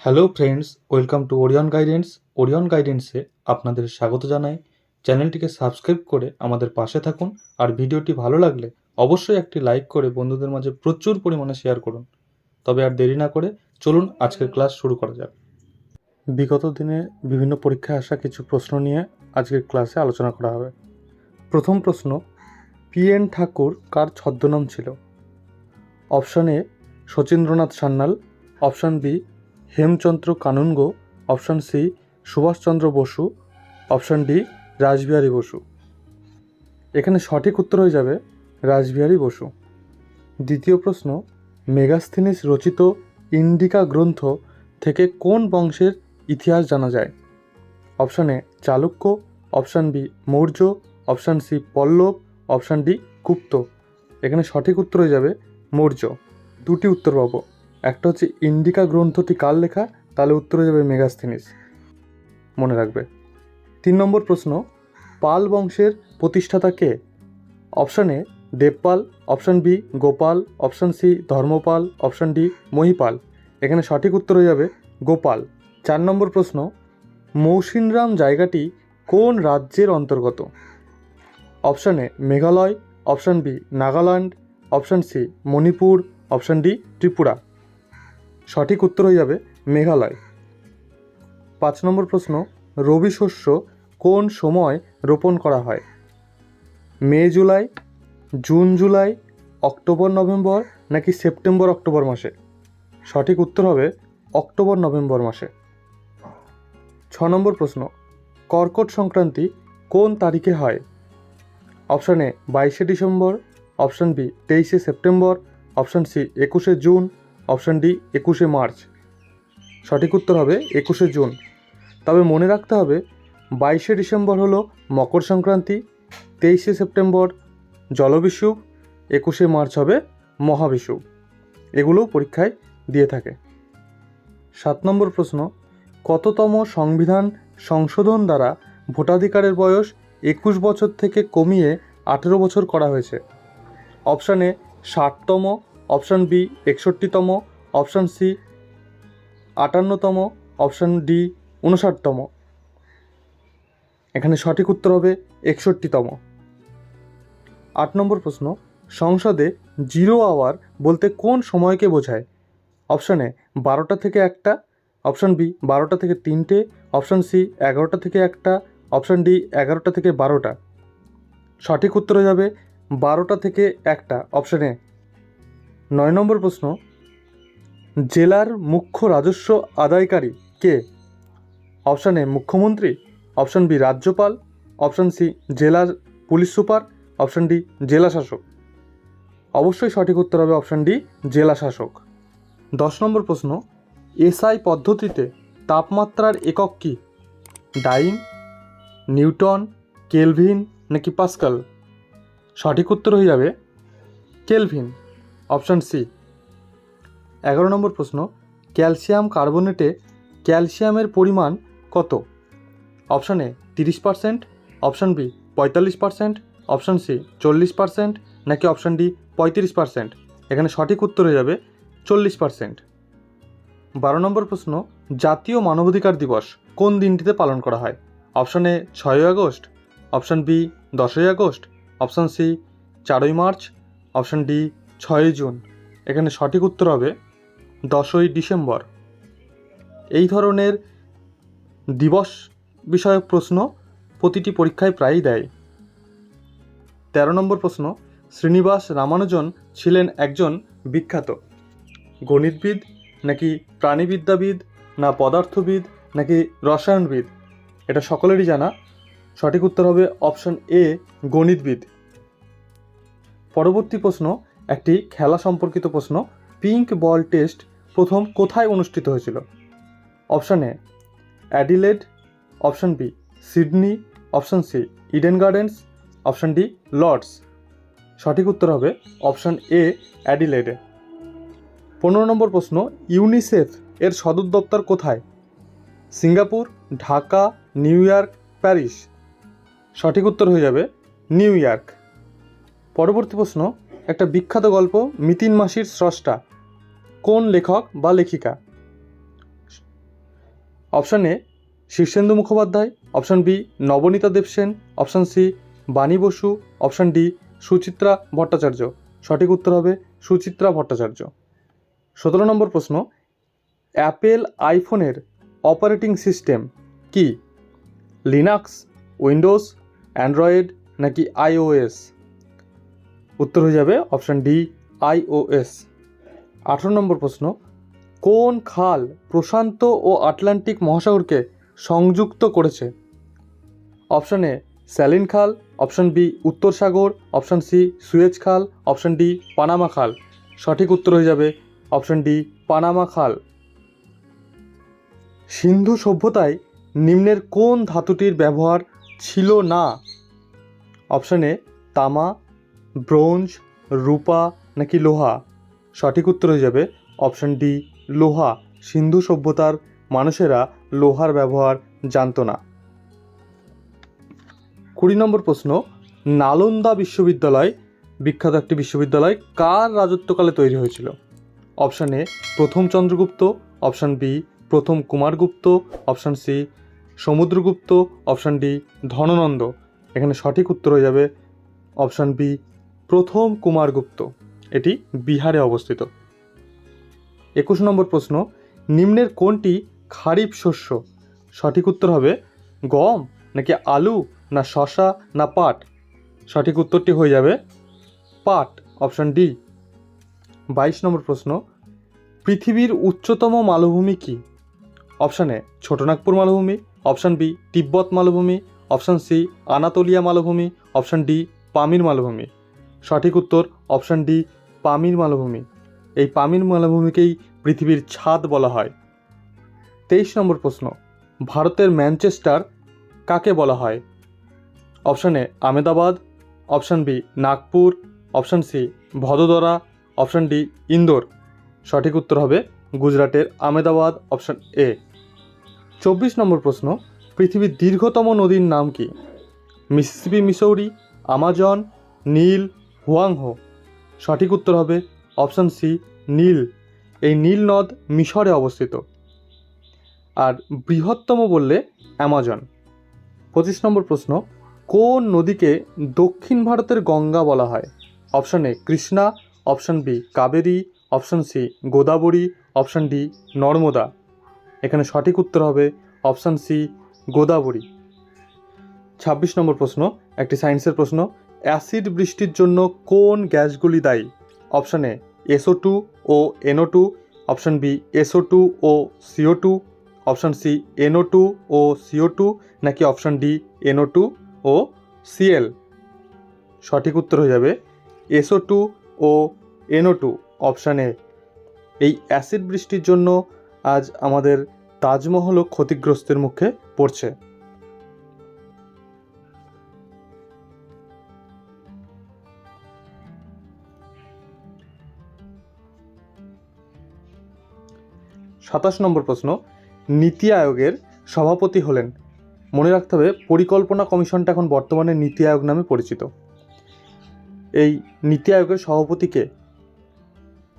Hello friends, welcome to Orion guidance. Orion গাইডেন্সে আপনাদের স্বাগত জানাই। চ্যানেলটিকে সাবস্ক্রাইব করে আমাদের পাশে থাকুন, আর ভিডিওটি ভালো লাগলে অবশ্যই একটি লাইক করে বন্ধুদের মাঝে প্রচুর পরিমাণে শেয়ার করুন। তবে আর দেরি না করে চলুন আজকের ক্লাস শুরু করা যাক। বিগত দিনে বিভিন্ন পরীক্ষায় আসা কিছু প্রশ্ন নিয়ে আজকের ক্লাসে আলোচনা করা হবে। প্রথম প্রশ্ন, PN ঠাকুর কার ছদ্মনাম ছিল? Option A Sachindranath Sanyal, option B Hemchandra Kanungo, option C Subhas Chandra Bose, option D Rashbehari Bose. এখানে সঠিক উত্তর হয়ে যাবে রাসবিহারী বসু। দ্বিতীয় প্রশ্ন, মেগাস্থিনিস রচিত ইন্ডিকা গ্রন্থ থেকে কোন বংশের ইতিহাস জানা যায়? Option A Chalukya, option B Maurya, option C Pallava, option D Gupta. এখানে সঠিক উত্তর হয়ে যাবে মৌর্য। দুটি উত্তর পাবো, একটা হচ্ছে ইন্ডিকা গ্রন্থটি কার লেখা, তাহলে উত্তর হয়ে যাবে মেগাস্থিনিস, মনে রাখবে। 3 নম্বর প্রশ্ন, পাল বংশের প্রতিষ্ঠাতা কে? Option A Devapala, option B Gopala, option C Dharmapala, option D Mahipala. এখানে সঠিক উত্তর হয়ে যাবে গোপাল। 4 নম্বর প্রশ্ন, মৌসিনরাম জায়গাটি কোন রাজ্যের অন্তর্গত? Option A Meghalaya, option B Nagaland, option C Manipur, option D Tripura. সঠিক উত্তর হয়ে যাবে মেঘালয়। 5 নম্বর প্রশ্ন, রবি শস্য কোন সময় রোপণ করা হয়? May July, June July, October November নাকি সেপ্টেম্বর অক্টোবর মাসে? সঠিক উত্তর হবে অক্টোবর নভেম্বর মাসে। 6 নম্বর প্রশ্ন, কর্কট সংক্রান্তি কোন তারিখে হয়? অপশান এ 22শে ডিসেম্বর, অপশান বি 23শে সেপ্টেম্বর, অপশান সি 21শে জুন, অপশান ডি 21শে মার্চ। সঠিক উত্তর হবে 21শে জুন। তবে মনে রাখতে হবে 22শে ডিসেম্বর হলো মকর সংক্রান্তি, 23শে সেপ্টেম্বর জলবিষুব, 21শে মার্চ হবে মহাবিষুব। এগুলোও পরীক্ষায় দিয়ে থাকে। 7 নম্বর প্রশ্ন, কততম সংবিধান সংশোধন দ্বারা ভোটাধিকারের বয়স 21 বছর থেকে কমিয়ে 18 বছর করা হয়েছে? অপশান এ 60তম, অপশান বি 61তম, অপশান সি 58তম, অপশান ডি 59তম। এখানে সঠিক উত্তর হবে 61তম। 8 নম্বর প্রশ্ন, সংসদে 0 আওয়ার বলতে কোন সময়কে বোঝায়? অপশান এ 12টা থেকে 1টা, অপশান বি 12টা থেকে 3টে, অপশান সি 11টা থেকে 1টা, অপশান ডি 11টা থেকে 12টা। সঠিক উত্তর হয়ে যাবে 12টা থেকে 1টা, অপশান এ। 9 নম্বর প্রশ্ন, জেলার মুখ্য রাজস্ব আদায়কারী কে? অপশান এ মুখ্যমন্ত্রী, অপশান বি রাজ্যপাল, অপশান সি জেলার পুলিশ সুপার, অপশান ডি জেলা শাসক। অবশ্যই সঠিক উত্তর হবে অপশান ডি জেলা শাসক। 10 নম্বর প্রশ্ন, এসআই পদ্ধতিতে তাপমাত্রার একক কি? ডাইন, নিউটন, কেলভিন নাকি পাস্কাল? সঠিক উত্তর হয়ে যাবে কেলভিন, অপশান সি। 11 নম্বর প্রশ্ন, ক্যালসিয়াম কার্বনেটে ক্যালসিয়ামের পরিমাণ কত? Option A 30%, option B 45%, option C 40% নাকি অপশান ডি 35%। এখানে সঠিক উত্তর হয়ে যাবে 40%। 12 নম্বর প্রশ্ন, জাতীয় মানবাধিকার দিবস কোন দিনটিতে পালন করা হয়? অপশান এ 6ই আগস্ট, অপশান বি 10ই আগস্ট, অপশান সি 4ই মার্চ, অপশান ডি 6ই জুন। এখানে সঠিক উত্তর হবে 10ই ডিসেম্বর। এই ধরনের দিবস বিষয়ক প্রশ্ন প্রতিটি পরীক্ষায় প্রায়ই দেয়। 13 নম্বর প্রশ্ন, শ্রীনিবাস রামানুজন ছিলেন একজন বিখ্যাত গণিতবিদ নাকি প্রাণীবিদ্যাবিদ, না পদার্থবিদ নাকি রসায়নবিদ? এটা সকলেরই জানা। সঠিক উত্তর হবে অপশান এ গণিতবিদ। পরবর্তী প্রশ্ন একটি খেলা সম্পর্কিত প্রশ্ন, পিঙ্ক বল টেস্ট প্রথম কোথায় অনুষ্ঠিত হয়েছিল? Option A Adelaide, option B Sydney, option C Eden Gardens, option D Lord's. সঠিক উত্তর হবে অপশান এ অ্যাডিলেডে। 15 নম্বর প্রশ্ন, ইউনিসেফ এর সদর দপ্তর কোথায়? Singapore, Dhaka, new York, Paris? সঠিক উত্তর হয়ে যাবে নিউ ইয়র্ক। পরবর্তী প্রশ্ন, একটা বিখ্যাত গল্প মিতিন মাসির স্রষ্টা কোন লেখক বা লেখিকা? Option A Shirshendu Mukhopadhyay, option B Nabaneeta Dev Sen, option C Bani Basu, option D Suchitra Bhattacharya. সঠিক উত্তর হবে সুচিত্রা ভট্টাচার্য। 17 নম্বর প্রশ্ন, অ্যাপেল আইফোনের অপারেটিং সিস্টেম কি? লিনাক্স, উইন্ডোজ, অ্যান্ড্রয়েড নাকি iOS? উত্তর হয়ে যাবে অপশান ডি iOS। 18 নম্বর প্রশ্ন, কোন খাল প্রশান্ত ও আটলান্টিক মহাসাগরকে সংযুক্ত করেছে? অপশান এ স্যালিন খাল, অপশান বি উত্তর সাগর, অপশান সি সুয়েজ খাল, অপশান ডি পানামা খাল। সঠিক উত্তর হয়ে যাবে অপশান ডি পানামা খাল। সিন্ধু সভ্যতায় নিম্নের কোন ধাতুটির ব্যবহার ছিল না? অপশান এ তামা, ব্রোঞ্জ, রূপা নাকি লোহা? সঠিক উত্তর হয়ে যাবে অপশান ডি লোহা। সিন্ধু সভ্যতার মানুষেরা লোহার ব্যবহার জানত না। 20 নম্বর প্রশ্ন, নালন্দা বিশ্ববিদ্যালয় বিখ্যাত একটি বিশ্ববিদ্যালয় কার রাজত্বকালে তৈরি হয়েছিল? অপশান এ প্রথম চন্দ্রগুপ্ত, অপশান বি প্রথম Kumaragupta, option C Samudragupta, option D Dhanananda. এখানে সঠিক উত্তর হয়ে যাবে অপশান বি প্রথম কুমারগুপ্ত। এটি বিহারে অবস্থিত। 21 নম্বর প্রশ্ন, নিম্নের কোনটি খারিফ শস্য? সঠিক উত্তর হবে গম নাকি আলু না শসা না পাট? সঠিক উত্তরটি হয়ে যাবে পাট, অপশান ডি। 22 নম্বর প্রশ্ন, পৃথিবীর উচ্চতম মালভূমি কি? অপশান এ ছোটনাগপুর মালভূমি, অপশান বি তিব্বত মালভূমি, অপশান সি আনাতোলিয়া মালভূমি, অপশান ডি পামির মালভূমি। সঠিক উত্তর অপশান ডি পামির মালভূমি। এই পামির মালভূমিকেই পৃথিবীর ছাদ বলা হয়। 23 নম্বর প্রশ্ন, ভারতের ম্যানচেস্টার কাকে বলা হয়? Option A Ahmedabad, option B Nagpur, option C Vadodara, option D Indore. সঠিক উত্তর হবে গুজরাটের আমেদাবাদ, অপশান এ। 24 নম্বর প্রশ্ন, পৃথিবীর দীর্ঘতম নদীর নাম কি? মিসিসিপি, মিসৌরি, আমাজন, নীল, হুয়াংহো। সঠিক উত্তর হবে অপশান সি নীল। এই নীল নদ মিশরে অবস্থিত। আর বৃহত্তম বললে অ্যামাজন। 25 নম্বর প্রশ্ন, কোন নদীকে দক্ষিণ ভারতের গঙ্গা বলা হয়? Option A Krishna, option B Kaveri, option C Godavari, option D Narmada. এখানে সঠিক উত্তর হবে অপশান সি গোদাবরী। 26 নম্বর প্রশ্ন, একটি সায়েন্সের প্রশ্ন, অ্যাসিড বৃষ্টির জন্য কোন গ্যাসগুলি দায়ী? অপশান এ SO2 ও NO2, অপশান বি SO2 ও CO2, অপশান সি NO2 ও CO2 নাকি অপশান ডি NO2 ও Cl। সঠিক উত্তর হয়ে যাবে SO2 ও NO2, অপশান এ। এই অ্যাসিড বৃষ্টির জন্য আজ আমাদের তাজমহলও ক্ষতিগ্রস্তের মুখে পড়ছে। সাতাশ নম্বর প্রশ্ন, নীতি আয়োগের সভাপতি হলেন? মনে রাখতে হবে পরিকল্পনা কমিশনটা এখন বর্তমানে নীতি আয়োগ নামে পরিচিত। এই নীতি আয়োগের সভাপতিকে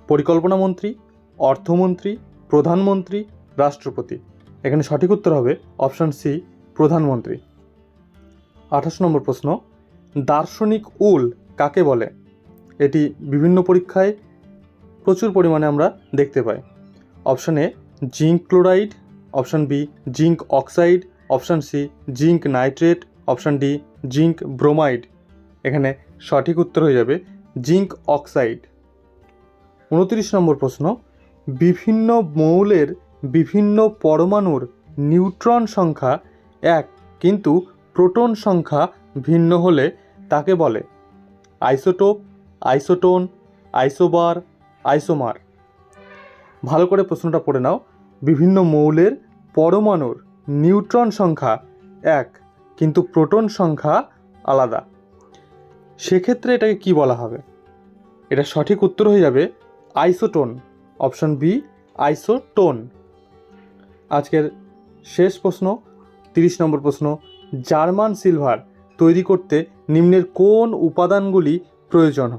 পরিকল্পনা মন্ত্রী, অর্থমন্ত্রী, প্রধানমন্ত্রী, রাষ্ট্রপতি। এখানে সঠিক উত্তর হবে অপশান সি প্রধানমন্ত্রী। 28 নম্বর প্রশ্ন, দার্শনিক উল কাকে বলে? এটি বিভিন্ন পরীক্ষায় প্রচুর পরিমাণে আমরা দেখতে পাই। Option A zinc chloride, option B zinc oxide, option C zinc nitrate, option D zinc bromide. এখানে সঠিক উত্তর হয়ে যাবে জিঙ্ক অক্সাইড। 29 নম্বর প্রশ্ন, বিভিন্ন মৌলের বিভিন্ন পরমাণুর নিউট্রন সংখ্যা এক কিন্তু প্রোটন সংখ্যা ভিন্ন হলে তাকে বলে? Isotope, isotone, isobar, isomer. ভালো করে প্রশ্নটা পড়ে নাও। বিভিন্ন মৌলের পরমাণুর নিউট্রন সংখ্যা এক কিন্তু প্রোটন সংখ্যা আলাদা, সেক্ষেত্রে এটাকে কি বলা হবে? এটা সঠিক উত্তর হয়ে যাবে আইসোটোন, অপশান বি আইসোটোন। আজকের শেষ প্রশ্ন, 30 নম্বর প্রশ্ন, জার্মান সিলভার তৈরি করতে নিম্নের কোন উপাদানগুলি প্রয়োজন?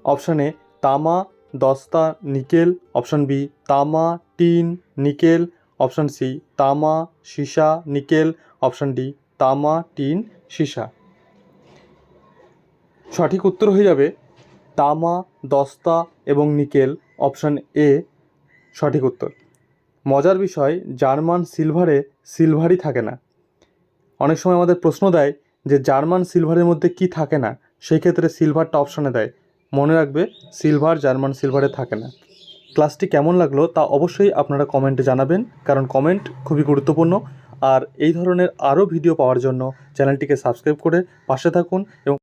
অপশান এ তামা, দস্তা, নিকেল, অপশান বি তামা, টিন, নিকেল, অপশান সি তামা, সীসা, নিকেল, অপশান ডি তামা, টিন, সীসা। সঠিক উত্তর হয়ে যাবে তামা, দস্তা এবং নিকেল, অপশান এ সঠিক উত্তর। মজার বিষয়, জার্মান সিলভারে সিলভারই থাকে না। অনেক সময় আমাদের প্রশ্ন দেয় যে জার্মান সিলভারের মধ্যে কি থাকে না, সেই ক্ষেত্রে সিলভারটা অপশানে দেয়। মনে রাখবে, সিলভার জার্মান সিলভারে থাকে না। ক্লাসটি কেমন লাগলো তা অবশ্যই আপনারা কমেন্টে জানাবেন, কারণ কমেন্ট খুবই গুরুত্বপূর্ণ। আর এই ধরনের আরও ভিডিও পাওয়ার জন্য চ্যানেলটিকে সাবস্ক্রাইব করে পাশে থাকুন এবং